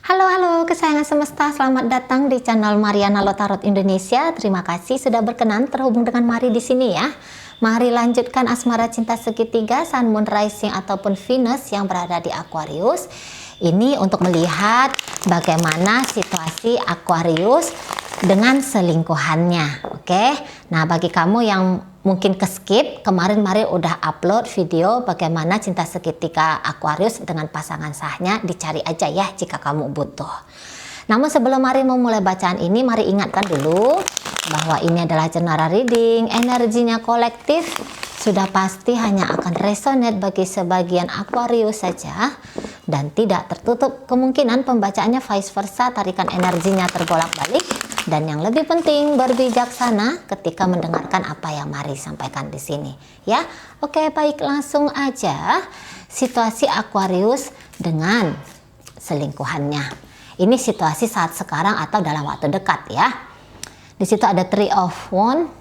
Halo kesayangan semesta, selamat datang di channel Mariana Lotarot Indonesia. Terima kasih sudah berkenan terhubung dengan Mari di sini ya. Mari lanjutkan asmara cinta segitiga Sun, Moon, Rising ataupun Venus yang berada di Aquarius. Ini untuk melihat bagaimana situasi Aquarius dengan selingkuhannya. Oke. Nah, bagi kamu yang mungkin keskip, kemarin Mari udah upload video bagaimana cinta segitiga Aquarius dengan pasangan sahnya, dicari aja ya jika kamu butuh. Namun sebelum Mari memulai bacaan ini, Mari ingatkan dulu bahwa ini adalah general reading, energinya kolektif, sudah pasti hanya akan resonate bagi sebagian Aquarius saja dan tidak tertutup kemungkinan pembacaannya vice versa, tarikan energinya terbolak-balik. Dan yang lebih penting, berbijaksana ketika mendengarkan apa yang Mari sampaikan di sini. Ya, oke, baik, langsung aja situasi Aquarius dengan selingkuhannya. Ini situasi saat sekarang atau dalam waktu dekat ya. Di situ ada Three of Wands.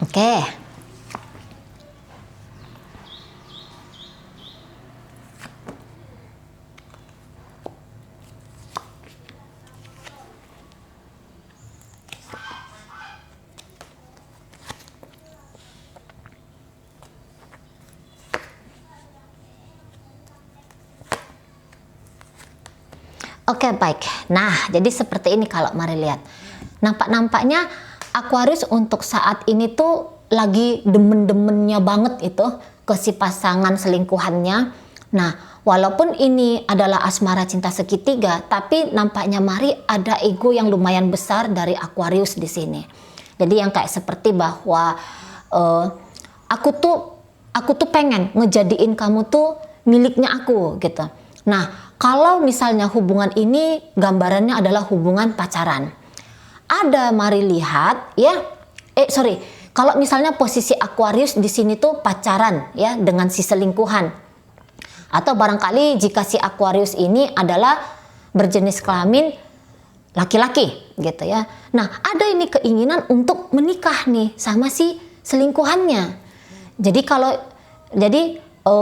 Oke. Oke, baik. Nah, jadi seperti ini kalau Mari lihat. Nampak-nampaknya Aquarius untuk saat ini tuh lagi demen-demennya banget itu ke si pasangan selingkuhannya. Nah, walaupun ini adalah asmara cinta segitiga, tapi nampaknya Mari ada ego yang lumayan besar dari Aquarius di sini. Jadi yang kayak seperti bahwa aku tuh pengen ngejadiin kamu tuh miliknya aku gitu. Nah, kalau misalnya hubungan ini gambarannya adalah hubungan pacaran. Ada Mari lihat ya. Kalau misalnya posisi Aquarius di sini tuh pacaran ya dengan si selingkuhan. Atau barangkali jika si Aquarius ini adalah berjenis kelamin laki-laki gitu ya. Nah, ada ini keinginan untuk menikah nih sama si selingkuhannya. Jadi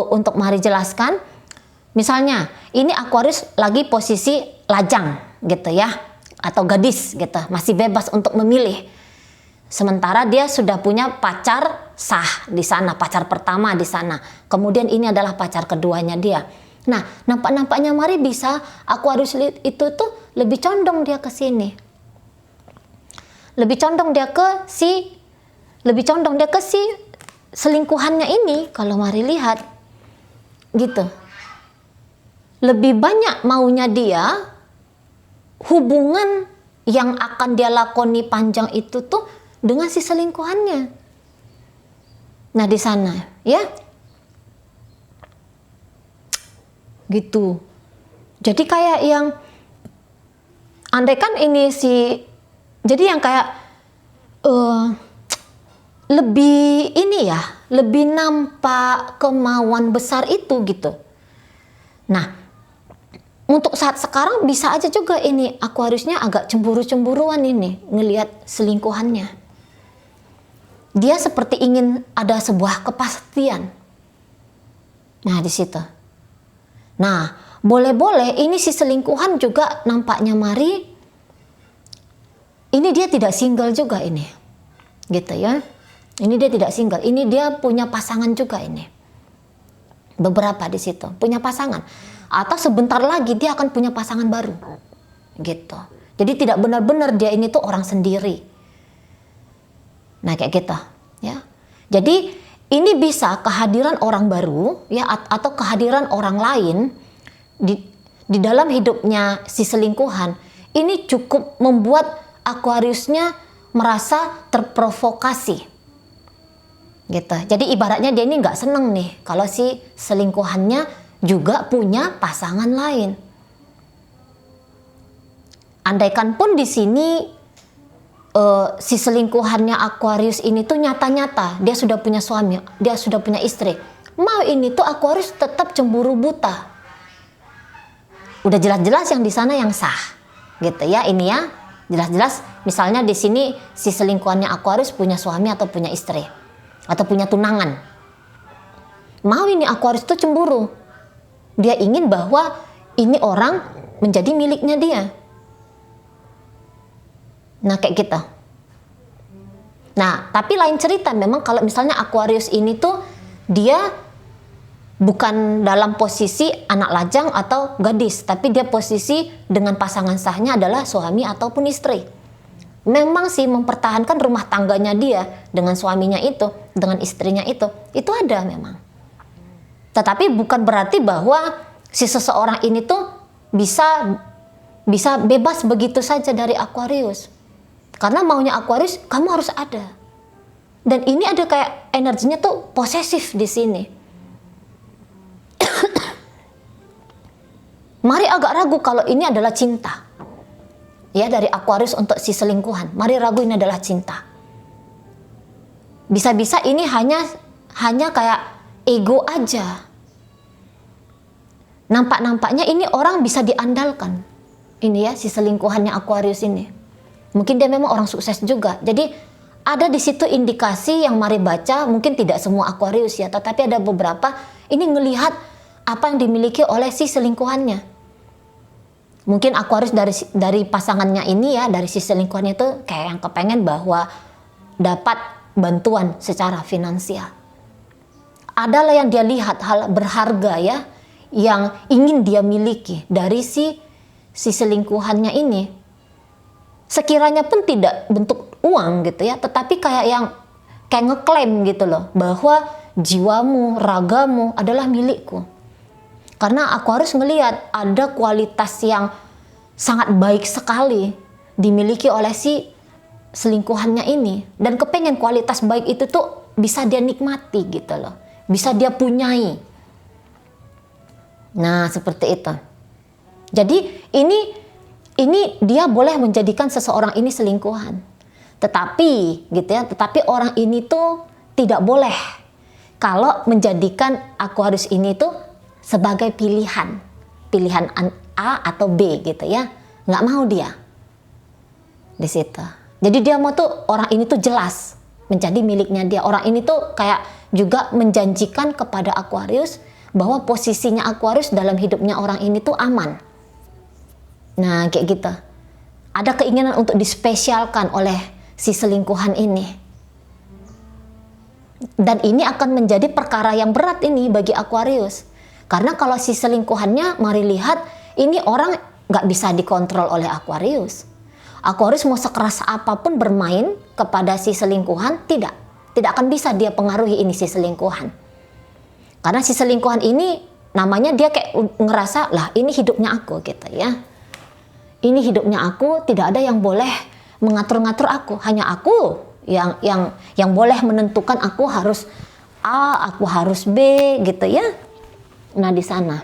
untuk Mari jelaskan, misalnya ini Aquarius lagi posisi lajang gitu ya, atau gadis gitu, masih bebas untuk memilih. Sementara dia sudah punya pacar sah di sana, pacar pertama di sana. Kemudian ini adalah pacar keduanya dia. Nah, nampak-nampaknya Mari bisa Aquarius itu tuh lebih condong dia ke sini. Lebih condong dia ke si selingkuhannya ini kalau Mari lihat. Gitu. Lebih banyak maunya dia hubungan yang akan dia lakoni panjang itu tuh dengan si selingkuhannya. Nah, di sana ya. Gitu. Jadi kayak yang andaikan ini jadi yang kayak lebih nampak kemauan besar itu gitu. Nah, untuk saat sekarang bisa aja juga ini Aquariusnya agak cemburu-cemburuan ini ngelihat selingkuhannya. Dia seperti ingin ada sebuah kepastian. Nah, di situ. Nah, boleh-boleh ini si selingkuhan juga nampaknya Mari ini dia tidak single juga ini. Gitu ya. Ini dia tidak single, ini dia punya pasangan juga ini. Beberapa di situ punya pasangan. Atau sebentar lagi dia akan punya pasangan baru gitu. Jadi tidak benar-benar dia ini tuh orang sendiri. Nah, kayak gitu ya. Jadi ini bisa kehadiran orang baru ya, atau kehadiran orang lain di dalam hidupnya si selingkuhan. Ini cukup membuat Aquariusnya merasa terprovokasi gitu. Jadi ibaratnya dia ini nggak seneng nih kalau si selingkuhannya juga punya pasangan lain. Andaikan pun di sini si selingkuhannya Aquarius ini tuh nyata-nyata dia sudah punya suami, dia sudah punya istri. Mau ini tuh Aquarius tetap cemburu buta. Udah jelas-jelas yang di sana yang sah. Gitu ya, ini ya. Jelas-jelas misalnya di sini si selingkuhannya Aquarius punya suami atau punya istri atau punya tunangan. mau ini Aquarius itu cemburu. Dia ingin bahwa ini orang menjadi miliknya dia. Nah kayak gitu. Nah tapi lain cerita memang kalau misalnya Aquarius ini tuh dia bukan dalam posisi anak lajang atau gadis, tapi dia posisi dengan pasangan sahnya adalah suami ataupun istri. Memang sih mempertahankan rumah tangganya dia dengan suaminya itu, dengan istrinya itu ada memang. Tetapi bukan berarti bahwa si seseorang ini tuh bisa bebas begitu saja dari Aquarius. Karena maunya Aquarius, kamu harus ada. Dan ini ada kayak energinya tuh posesif di sini. Mari agak ragu kalau ini adalah cinta. Ya, dari Aquarius untuk si selingkuhan. Mari ragu ini adalah cinta. Bisa-bisa ini hanya kayak ego aja. Nampak-nampaknya ini orang bisa diandalkan. Ini ya, si selingkuhannya Aquarius ini. Mungkin dia memang orang sukses juga. Jadi ada di situ indikasi yang mari baca, mungkin tidak semua Aquarius ya, tetapi ada beberapa ini ngelihat apa yang dimiliki oleh si selingkuhannya. Mungkin Aquarius dari pasangannya ini ya, dari si selingkuhannya itu kayak yang kepengen bahwa dapat bantuan secara finansial. Adalah yang dia lihat hal berharga ya, yang ingin dia miliki dari si selingkuhannya ini. Sekiranya pun tidak bentuk uang gitu ya, tetapi kayak ngeklaim gitu loh, bahwa jiwamu, ragamu adalah milikku. Karena Aquarius melihat ada kualitas yang sangat baik sekali dimiliki oleh si selingkuhannya ini. Dan kepengen kualitas baik itu tuh bisa dia nikmati gitu loh. Bisa dia punyai. Nah seperti itu. Jadi ini dia boleh menjadikan seseorang ini selingkuhan. Tetapi gitu ya, tetapi orang ini tuh tidak boleh kalau menjadikan Aquarius ini tuh sebagai pilihan A atau B gitu ya, nggak mau dia di situ. Jadi dia mau tuh orang ini tuh jelas menjadi miliknya dia. Orang ini tuh kayak juga menjanjikan kepada Aquarius bahwa posisinya Aquarius dalam hidupnya orang ini tuh aman. Nah kayak gitu. Ada keinginan untuk dispesialkan oleh si selingkuhan ini. Dan ini akan menjadi perkara yang berat ini bagi Aquarius. Karena kalau si selingkuhannya, mari lihat, ini orang nggak bisa dikontrol oleh Aquarius. Aquarius mau sekeras apapun bermain kepada si selingkuhan, tidak akan bisa dia pengaruhi ini si selingkuhan. Karena si selingkuhan ini, namanya dia kayak ngerasa, lah ini hidupnya aku gitu ya. Ini hidupnya aku, tidak ada yang boleh mengatur-ngatur aku. Hanya aku yang boleh menentukan aku harus A, aku harus B gitu ya. Nah di sana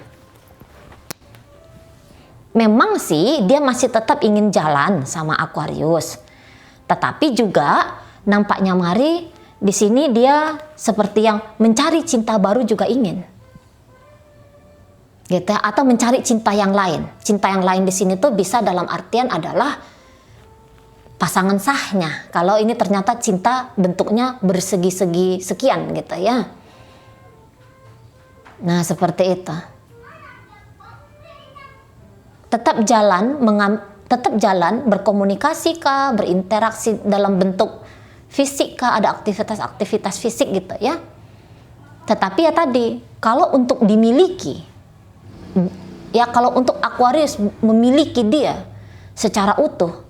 memang sih dia masih tetap ingin jalan sama Aquarius, tetapi juga nampaknya mari di sini dia seperti yang mencari cinta baru juga ingin, gitu ya, atau mencari cinta yang lain. Cinta yang lain di sini tuh bisa dalam artian adalah pasangan sahnya. Kalau ini ternyata cinta bentuknya bersegi-segi sekian gitu ya. Nah seperti itu. Tetap jalan berkomunikasi kah, berinteraksi dalam bentuk fisik kah, ada aktivitas fisik gitu ya. Tetapi ya tadi, kalau untuk dimiliki, ya kalau untuk Aquarius memiliki dia secara utuh,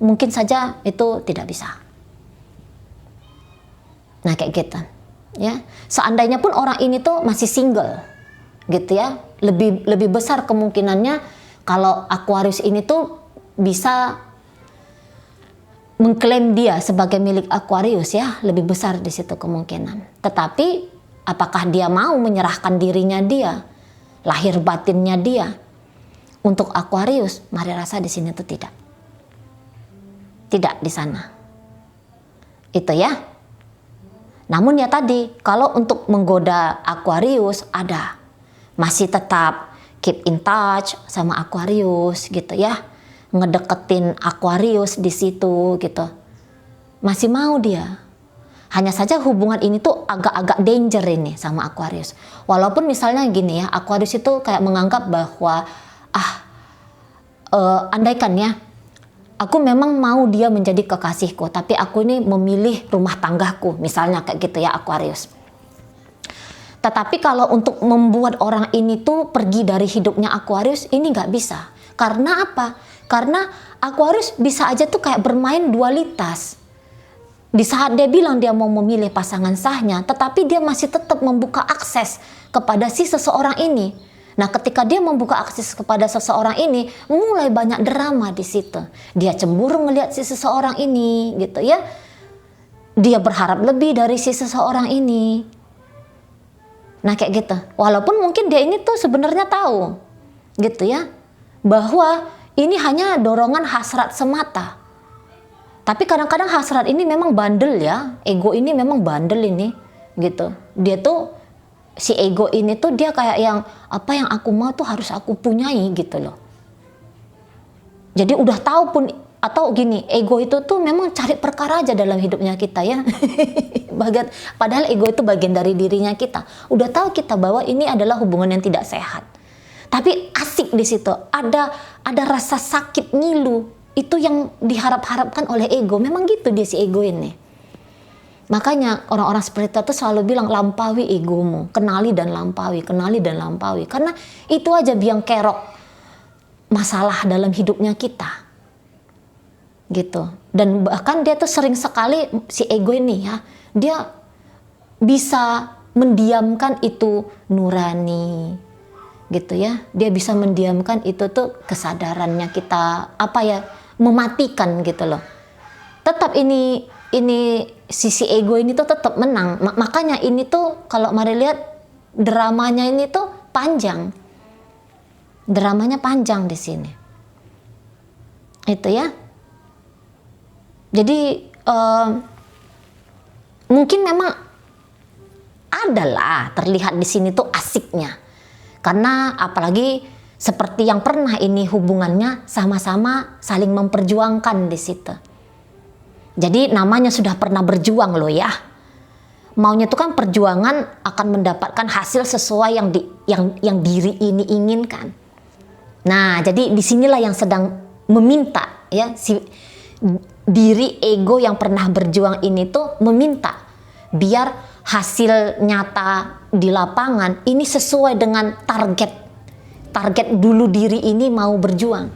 mungkin saja itu tidak bisa. Nah kayak gitu. Ya, seandainya pun orang ini tuh masih single, gitu ya, lebih besar kemungkinannya kalau Aquarius ini tuh bisa mengklaim dia sebagai milik Aquarius ya, lebih besar di situ kemungkinan. Tetapi apakah dia mau menyerahkan dirinya dia, lahir batinnya dia untuk Aquarius? Mari rasa di sini tuh tidak di sana. Itu ya. Namun ya tadi, kalau untuk menggoda Aquarius ada, masih tetap keep in touch sama Aquarius gitu ya, ngedeketin Aquarius di situ gitu, masih mau dia. Hanya saja hubungan ini tuh agak-agak danger ini sama Aquarius. Walaupun misalnya gini ya, Aquarius itu kayak menganggap bahwa andaikan ya, aku memang mau dia menjadi kekasihku, tapi aku ini memilih rumah tanggaku, misalnya kayak gitu ya Aquarius. Tetapi kalau untuk membuat orang ini tuh pergi dari hidupnya Aquarius, ini nggak bisa. Karena apa? Karena Aquarius bisa aja tuh kayak bermain dualitas. Di saat dia bilang dia mau memilih pasangan sahnya, tetapi dia masih tetap membuka akses kepada si seseorang ini. Nah, ketika dia membuka akses kepada seseorang ini, mulai banyak drama di situ. Dia cemburu ngelihat si seseorang ini, gitu ya. Dia berharap lebih dari si seseorang ini. Nah, kayak gitu. Walaupun mungkin dia ini tuh sebenarnya tahu, gitu ya, bahwa ini hanya dorongan hasrat semata. Tapi kadang-kadang hasrat ini memang bandel ya. Ego ini memang bandel ini, gitu. Dia tuh, si ego ini tuh dia kayak yang apa yang aku mau tuh harus aku punyai gitu loh. Jadi udah tahu pun, atau gini, ego itu tuh memang cari perkara aja dalam hidupnya kita ya. Padahal ego itu bagian dari dirinya kita. Udah tahu kita bahwa ini adalah hubungan yang tidak sehat. Tapi asik di situ. Ada rasa sakit ngilu. Itu yang diharap-harapkan oleh ego. Memang gitu dia si ego ini. Makanya orang-orang seperti itu selalu bilang lampaui egomu, kenali dan lampaui, kenali dan lampaui. Karena itu aja biang kerok masalah dalam hidupnya kita. Gitu. Dan bahkan dia tuh sering sekali si ego ini ya, dia bisa mendiamkan itu nurani. Gitu ya. Dia bisa mendiamkan itu tuh kesadarannya kita, apa ya, mematikan gitu loh. Tetap ini sisi ego ini tuh tetap menang. Makanya ini tuh kalau mari lihat dramanya ini tuh panjang. Dramanya panjang di sini. Itu ya. Jadi mungkin memang adalah terlihat di sini tuh asiknya. Karena apalagi seperti yang pernah ini hubungannya sama-sama saling memperjuangkan di situ. Jadi namanya sudah pernah berjuang loh ya. Maunya itu kan perjuangan akan mendapatkan hasil sesuai yang diri ini inginkan. Nah, jadi disinilah yang sedang meminta ya, si diri ego yang pernah berjuang ini tuh meminta biar hasil nyata di lapangan ini sesuai dengan target dulu diri ini mau berjuang.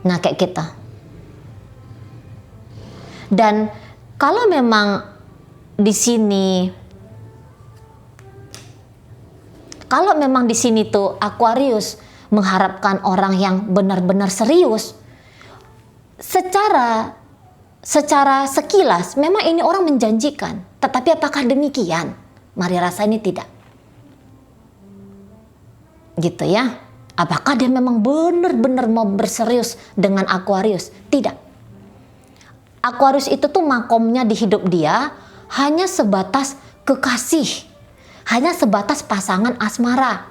Nah, kayak kita. Dan kalau memang di sini tuh Aquarius mengharapkan orang yang benar-benar serius, secara sekilas memang ini orang menjanjikan, tetapi apakah demikian? Mari rasa ini tidak. Gitu ya. Apakah dia memang benar-benar mau berserius dengan Aquarius? Tidak. Aquarius itu tuh makomnya di hidup dia hanya sebatas kekasih, hanya sebatas pasangan asmara.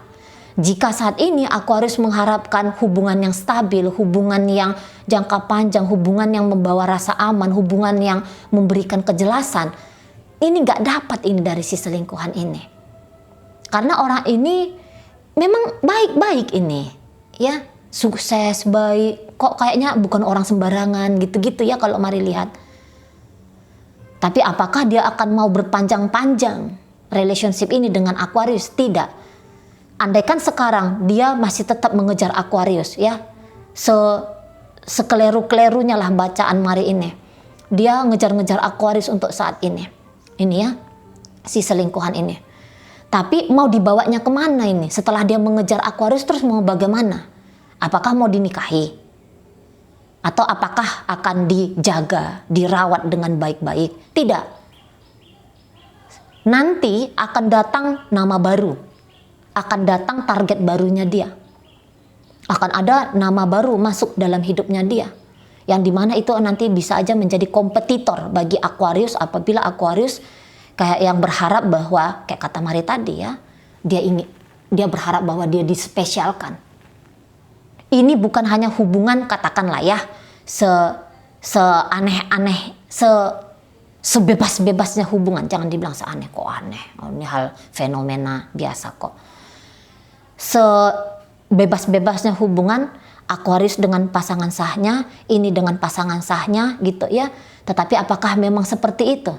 Jika saat ini Aquarius mengharapkan hubungan yang stabil, hubungan yang jangka panjang, hubungan yang membawa rasa aman, hubungan yang memberikan kejelasan, ini nggak dapat ini dari si selingkuhan ini. Karena orang ini memang baik-baik ini, ya, sukses, baik, kok kayaknya bukan orang sembarangan gitu-gitu ya kalau mari lihat. Tapi apakah dia akan mau berpanjang-panjang relationship ini dengan Aquarius? Tidak. Andaikan sekarang dia masih tetap mengejar Aquarius ya, sekeleru-kelerunya lah bacaan mari ini, dia ngejar-ngejar Aquarius untuk saat ini ya, si selingkuhan ini. Tapi mau dibawanya kemana ini? Setelah dia mengejar Aquarius terus mau bagaimana? Apakah mau dinikahi? Atau apakah akan dijaga, dirawat dengan baik-baik? Tidak. Nanti akan datang nama baru. Akan datang target barunya dia. Akan ada nama baru masuk dalam hidupnya dia. Yang dimana itu nanti bisa aja menjadi kompetitor bagi Aquarius apabila Aquarius kayak yang berharap bahwa, kayak kata Mari tadi ya, dia berharap bahwa dia dispesialkan. Ini bukan hanya hubungan katakanlah ya, seaneh-aneh, sebebas-bebasnya hubungan. Jangan dibilang seaneh, kok aneh. Oh, ini hal fenomena biasa kok. Sebebas-bebasnya hubungan Aquarius dengan pasangan sahnya, ini dengan pasangan sahnya gitu ya. Tetapi apakah memang seperti itu?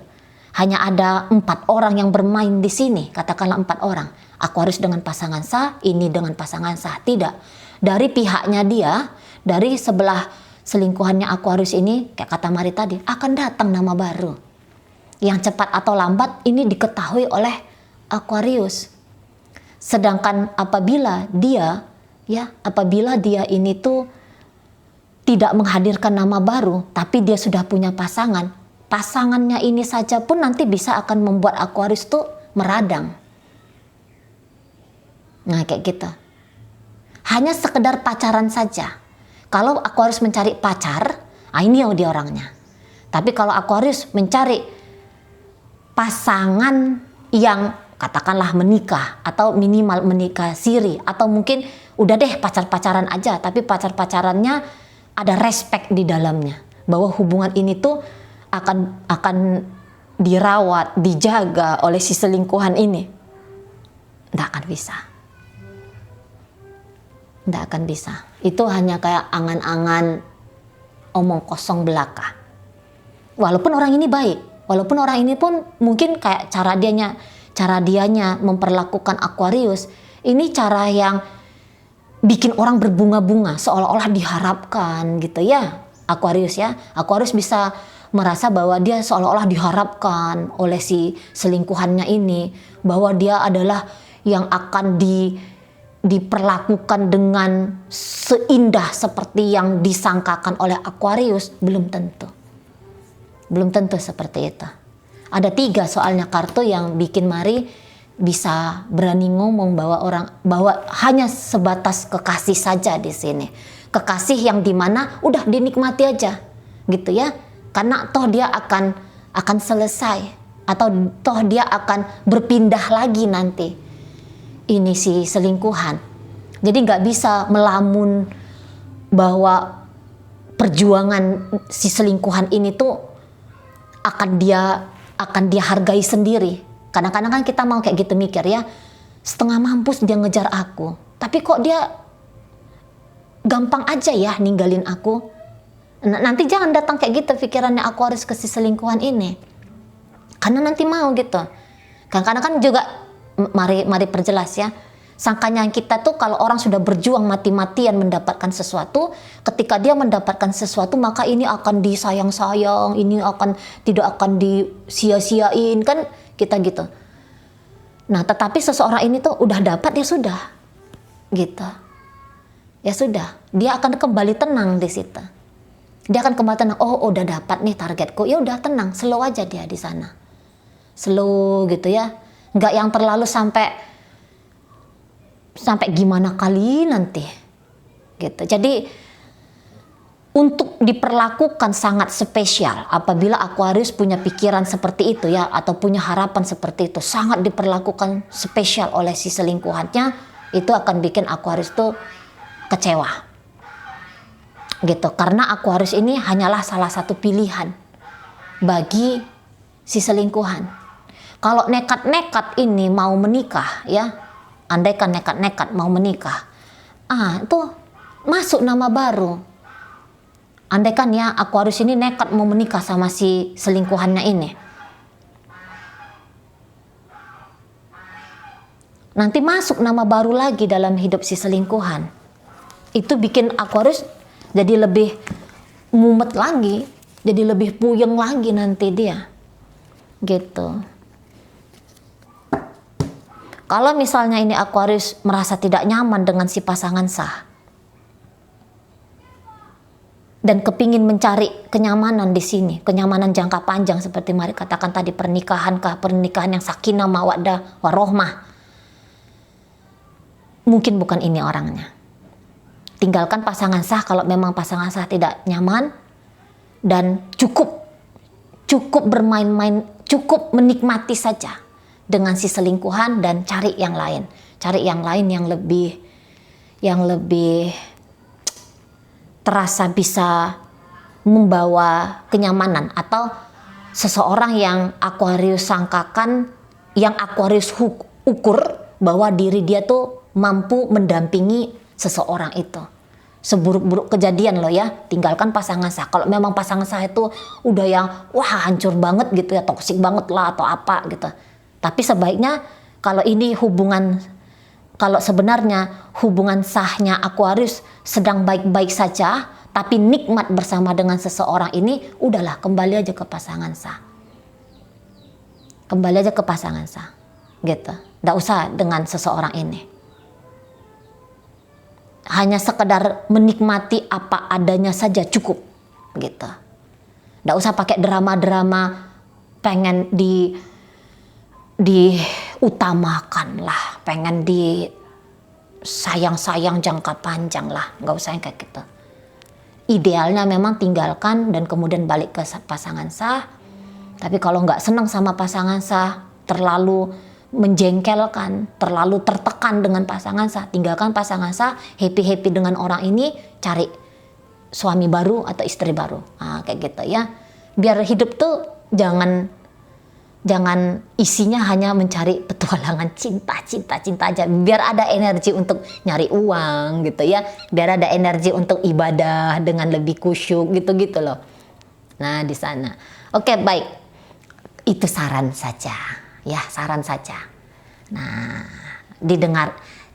Hanya ada 4 orang yang bermain di sini, katakanlah 4 orang. Aquarius dengan pasangan sah, ini dengan pasangan sah. Tidak. Dari pihaknya dia, dari sebelah selingkuhannya Aquarius ini, kayak kata Mari tadi, akan datang nama baru. Yang cepat atau lambat ini diketahui oleh Aquarius. Sedangkan apabila dia ini tuh tidak menghadirkan nama baru, tapi dia sudah punya pasangannya ini saja pun nanti bisa akan membuat Aquarius tuh meradang. Nah, kayak gitu. Hanya sekedar pacaran saja. Kalau Aquarius mencari pacar, ini dia orangnya. Tapi kalau Aquarius mencari pasangan yang katakanlah menikah atau minimal menikah siri, atau mungkin udah deh pacar-pacaran aja, tapi pacar-pacarannya ada respect di dalamnya, bahwa hubungan ini tuh akan dirawat, dijaga oleh si selingkuhan ini. Nggak akan bisa. Nggak akan bisa. Itu hanya kayak angan-angan omong kosong belaka. Walaupun orang ini baik, walaupun orang ini pun mungkin kayak cara dianya memperlakukan Aquarius, ini cara yang bikin orang berbunga-bunga, seolah-olah diharapkan gitu ya. Aquarius bisa merasa bahwa dia seolah-olah diharapkan oleh si selingkuhannya ini, bahwa dia adalah yang akan diperlakukan dengan seindah seperti yang disangkakan oleh Aquarius. Belum tentu seperti itu. Ada 3 soalnya kartu yang bikin Mari bisa berani ngomong bahwa hanya sebatas kekasih saja di sini. Kekasih yang dimana udah dinikmati aja gitu ya. Karena toh dia akan selesai, atau toh dia akan berpindah lagi nanti. Ini si selingkuhan. Jadi nggak bisa melamun bahwa perjuangan si selingkuhan ini tuh akan dia hargai sendiri. Kadang-kadang kan kita mau kayak gitu mikir ya, setengah mampus dia ngejar aku, tapi kok dia gampang aja ya ninggalin aku. Nanti jangan datang kayak gitu pikirannya Aquarius ke si selingkuhan ini, karena nanti mau gitu. Kadang-kadang kan juga mari perjelas ya, sangkanya kita tuh kalau orang sudah berjuang mati-matian mendapatkan sesuatu, ketika dia mendapatkan sesuatu maka ini akan disayang-sayang, ini tidak akan disia-siain kan, kita gitu. Nah, tetapi seseorang ini tuh udah dapat, ya sudah gitu. Ya sudah, dia akan kembali tenang di situ. Dia akan kembali tenang, oh udah dapat nih targetku, ya udah tenang, slow aja dia di sana. Slow gitu ya. Nggak yang terlalu sampai gimana kali nanti gitu. Jadi untuk diperlakukan sangat spesial apabila Aquarius punya pikiran seperti itu ya, atau punya harapan seperti itu, sangat diperlakukan spesial oleh si selingkuhannya, itu akan bikin Aquarius tuh kecewa gitu. Karena Aquarius ini hanyalah salah satu pilihan bagi si selingkuhan. Kalau nekat-nekat ini mau menikah ya, andaikan nekat-nekat mau menikah, itu masuk nama baru. Andaikan ya Aquarius ini nekat mau menikah sama si selingkuhannya ini, nanti masuk nama baru lagi dalam hidup si selingkuhan. Itu bikin Aquarius jadi lebih mumet lagi, jadi lebih puyeng lagi nanti dia gitu. Kalau misalnya ini Aquarius merasa tidak nyaman dengan si pasangan sah dan kepingin mencari kenyamanan di sini, kenyamanan jangka panjang seperti Mari katakan tadi, pernikahan yang sakinah mawaddah warohmah, mungkin bukan ini orangnya. Tinggalkan pasangan sah kalau memang pasangan sah tidak nyaman, dan cukup bermain-main, cukup menikmati saja dengan si selingkuhan, dan cari yang lain yang lebih terasa bisa membawa kenyamanan, atau seseorang yang Aquarius sangkakan, yang Aquarius ukur bahwa diri dia tuh mampu mendampingi seseorang itu. Seburuk-buruk kejadian loh ya, tinggalkan pasangan sah. Kalau memang pasangan sah itu udah yang wah hancur banget gitu ya, toksik banget lah atau apa gitu. Tapi sebaiknya kalau ini kalau sebenarnya hubungan sahnya Aquarius sedang baik-baik saja, tapi nikmat bersama dengan seseorang ini, udahlah kembali aja ke pasangan sah. Kembali aja ke pasangan sah. Gitu. Nggak usah dengan seseorang ini. Hanya sekedar menikmati apa adanya saja cukup. Gitu. Nggak usah pakai drama-drama pengen diutamakan lah, pengen di sayang-sayang jangka panjang lah, nggak usah yang kayak gitu. Idealnya memang tinggalkan dan kemudian balik ke pasangan sah. Tapi kalau nggak senang sama pasangan sah, terlalu menjengkelkan, terlalu tertekan dengan pasangan sah, tinggalkan pasangan sah, happy dengan orang ini, cari suami baru atau istri baru, kayak gitu ya. Biar hidup tuh jangan isinya hanya mencari petualangan cinta aja. Biar ada energi untuk nyari uang gitu ya. Biar ada energi untuk ibadah dengan lebih kusyuk gitu loh. Nah di sana. Oke baik. Itu saran saja. Ya saran saja. Nah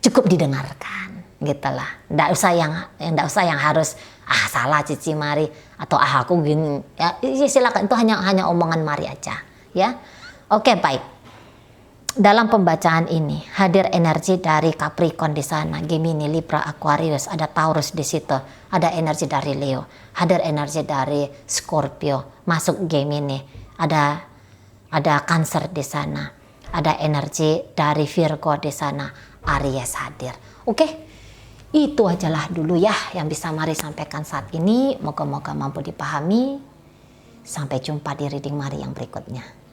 cukup didengarkan gitulah. Nggak usah yang harus salah Cici Mari atau aku gini. Ya silakan, itu hanya omongan Mari aja ya. Oke baik, dalam pembacaan ini hadir energi dari Capricorn di sana, Gemini, Libra, Aquarius, ada Taurus di situ, ada energi dari Leo, hadir energi dari Scorpio, masuk Gemini, ada Cancer di sana, ada energi dari Virgo di sana, Aries hadir. Oke, itu ajalah dulu ya yang bisa Mari sampaikan saat ini. Moga-moga mampu dipahami. Sampai jumpa di reading Mari yang berikutnya.